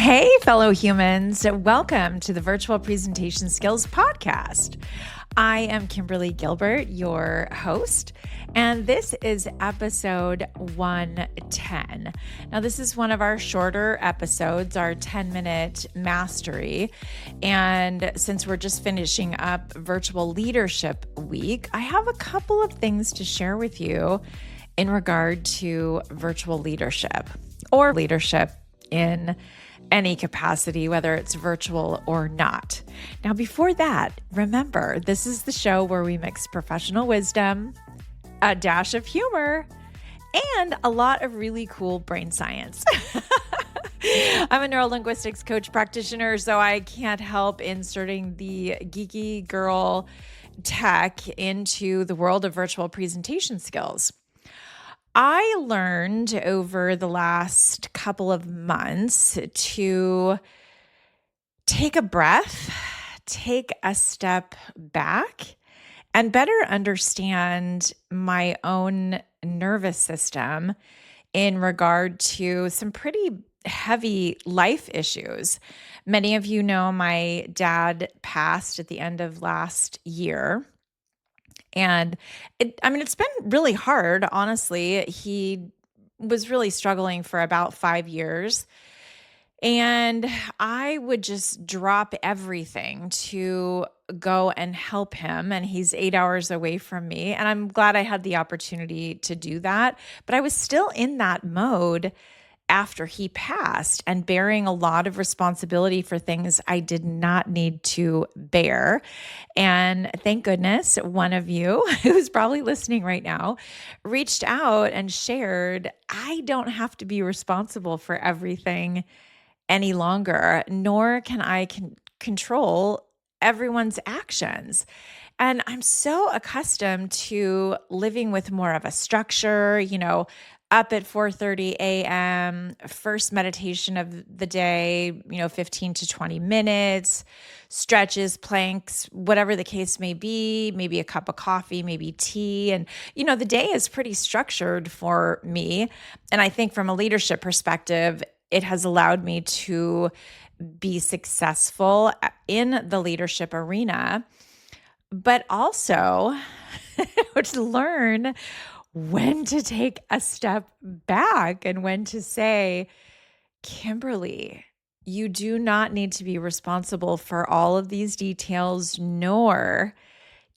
Hey, fellow humans. Welcome to the Virtual Presentation Skills Podcast. I am Kimberly Gilbert, your host, and this is episode 110. Now, this is one of our shorter episodes, our 10-minute mastery. And since we're just finishing up Virtual Leadership Week, I have a couple of things to share with you in regard to virtual leadership or leadership in any capacity, whether it's virtual or not. Now, before that, remember, this is the show where we mix professional wisdom, a dash of humor, and a lot of really cool brain science. I'm a neurolinguistics coach practitioner, so I can't help inserting the geeky girl tech into the world of virtual presentation skills. I learned over the last couple of months to take a breath, take a step back, and better understand my own nervous system in regard to some pretty heavy life issues. Many of you know my dad passed at the end of last year. And it's been really hard, honestly. He was really struggling for about 5 years. And I would just drop everything to go and help him. And he's 8 hours away from me. And I'm glad I had the opportunity to do that. But I was still in that mode after he passed and bearing a lot of responsibility for things I did not need to bear. And thank goodness one of you who's probably listening right now reached out and shared, I don't have to be responsible for everything any longer, nor can I control everyone's actions. And I'm so accustomed to living with more of a structure, up at 4:30 a.m., first meditation of the day, 15 to 20 minutes, stretches, planks, whatever the case may be, maybe a cup of coffee, maybe tea. And, the day is pretty structured for me. And I think from a leadership perspective, it has allowed me to be successful in the leadership arena, but also to learn when to take a step back and when to say, Kimberly, you do not need to be responsible for all of these details, nor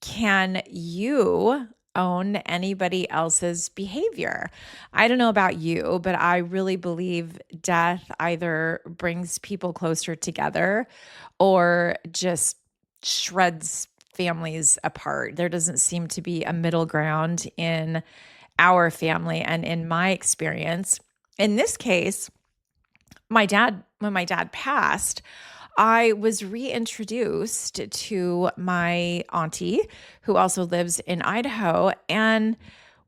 can you own anybody else's behavior. I don't know about you, but I really believe death either brings people closer together or just shreds families apart. There doesn't seem to be a middle ground in our family and in my experience. In this case, when my dad passed, I was reintroduced to my auntie, who also lives in Idaho, and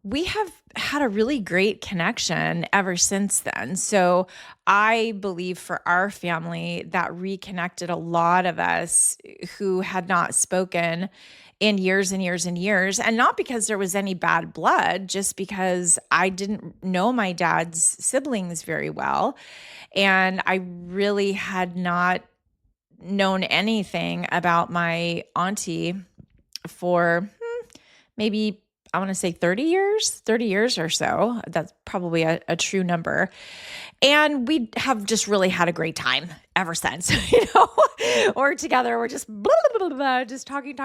we have had a really great connection ever since then. So I believe for our family that reconnected a lot of us who had not spoken in years and years and years. And not because there was any bad blood, just because I didn't know my dad's siblings very well. And I really had not known anything about my auntie for maybe, I want to say 30 years or so. That's probably a true number. And we have just really had a great time ever since, We're together, we're just blah, blah, blah, blah, just talking,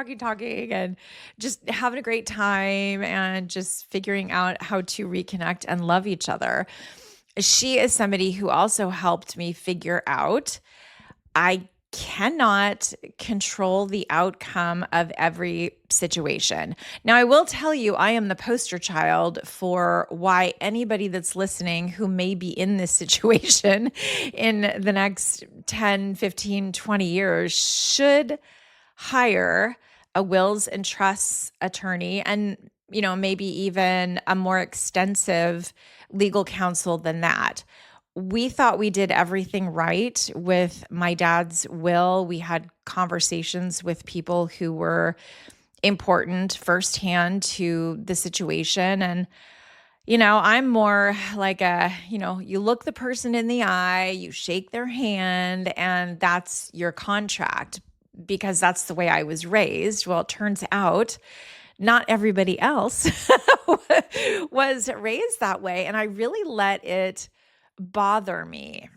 and just having a great time and just figuring out how to reconnect and love each other. She is somebody who also helped me figure out I cannot control the outcome of every situation. Now, I will tell you, I am the poster child for why anybody that's listening who may be in this situation in the next 10, 15, 20 years should hire a wills and trusts attorney and, maybe even a more extensive legal counsel than that. We thought we did everything right with my dad's will. We had conversations with people who were important firsthand to the situation. And I'm more like you look the person in the eye, you shake their hand, and that's your contract because that's the way I was raised. Well, it turns out not everybody else was raised that way. And I really let it bother me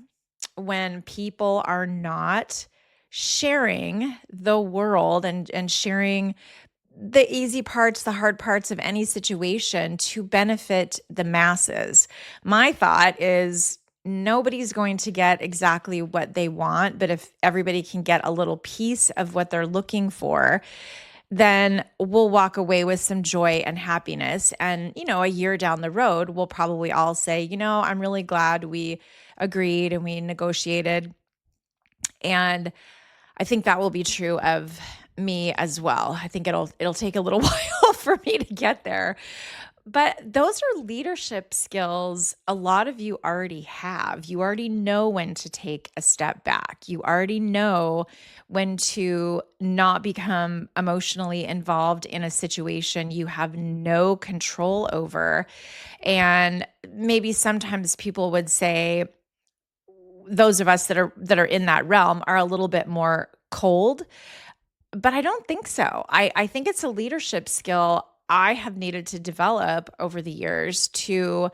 when people are not sharing the world and sharing the easy parts, the hard parts of any situation to benefit the masses. My thought is nobody's going to get exactly what they want, but if everybody can get a little piece of what they're looking for, then we'll walk away with some joy and happiness. And, a year down the road, we'll probably all say, I'm really glad we agreed and we negotiated. And I think that will be true of me as well. I think it'll take a little while for me to get there. But those are leadership skills a lot of you already have. You already know when to take a step back. You already know when to not become emotionally involved in a situation you have no control over. And maybe sometimes people would say, those of us that are in that realm are a little bit more cold, but I don't think so. I think it's a leadership skill I have needed to develop over the years to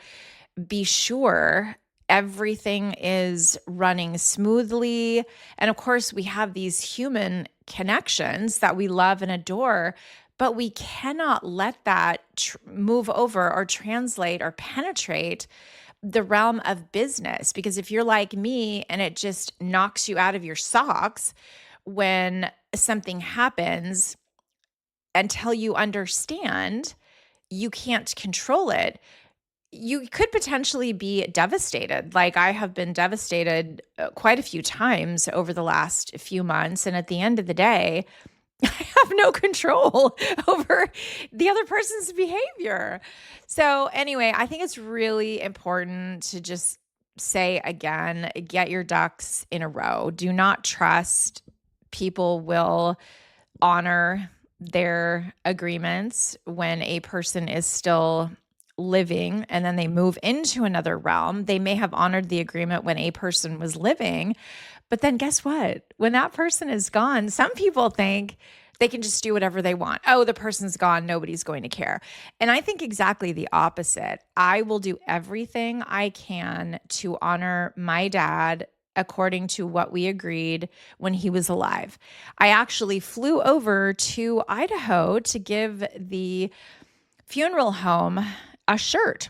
be sure everything is running smoothly. And of course, we have these human connections that we love and adore, but we cannot let that move over or translate or penetrate the realm of business. Because if you're like me and it just knocks you out of your socks when something happens, until you understand you can't control it, you could potentially be devastated. Like I have been devastated quite a few times over the last few months. And at the end of the day, I have no control over the other person's behavior. So anyway, I think it's really important to just say again, get your ducks in a row. Do not trust people will honor their agreements when a person is still living and then they move into another realm. They may have honored the agreement when a person was living, but then guess what? When that person is gone, some people think they can just do whatever they want. Oh, the person's gone. Nobody's going to care. And I think exactly the opposite. I will do everything I can to honor my dad according to what we agreed when he was alive. I actually flew over to Idaho to give the funeral home a shirt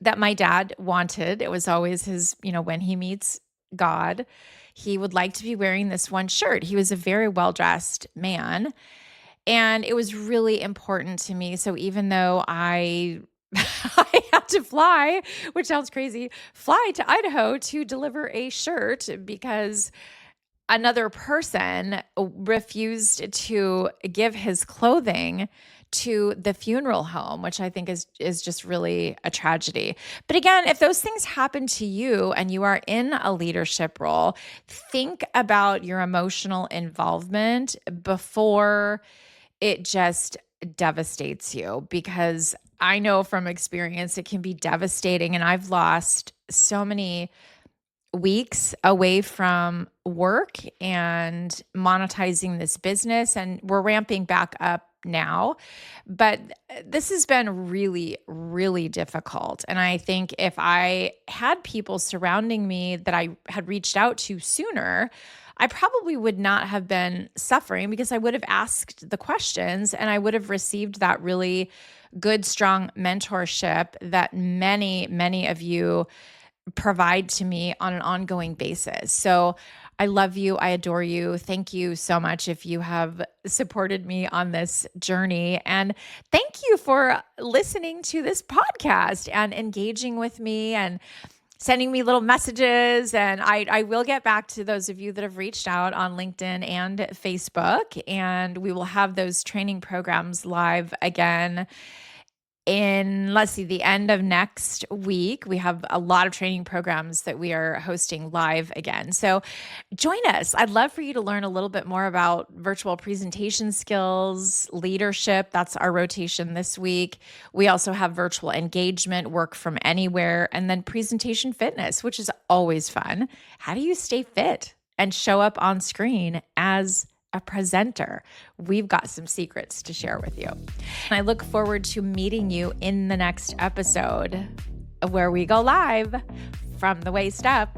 that my dad wanted. It was always his, when he meets God, he would like to be wearing this one shirt. He was a very well-dressed man, and it was really important to me. So even though I had to fly, which sounds crazy, fly to Idaho to deliver a shirt because another person refused to give his clothing to the funeral home, which I think is just really a tragedy. But again, if those things happen to you and you are in a leadership role, think about your emotional involvement before it just devastates you, because I know from experience it can be devastating. And I've lost so many weeks away from work and monetizing this business, and we're ramping back up now. But this has been really, really difficult. And I think if I had people surrounding me that I had reached out to sooner, I probably would not have been suffering, because I would have asked the questions and I would have received that really good, strong mentorship that many, many of you provide to me on an ongoing basis. So I love you. I adore you. Thank you so much if you have supported me on this journey. And thank you for listening to this podcast and engaging with me and sending me little messages. And I will get back to those of you that have reached out on LinkedIn and Facebook, and we will have those training programs live again let's see, the end of next week, we have a lot of training programs that we are hosting live again. So join us. I'd love for you to learn a little bit more about virtual presentation skills, leadership. That's our rotation this week. We also have virtual engagement, work from anywhere, and then presentation fitness, which is always fun. How do you stay fit and show up on screen as a presenter? We've got some secrets to share with you. And I look forward to meeting you in the next episode where we go live from the waist up.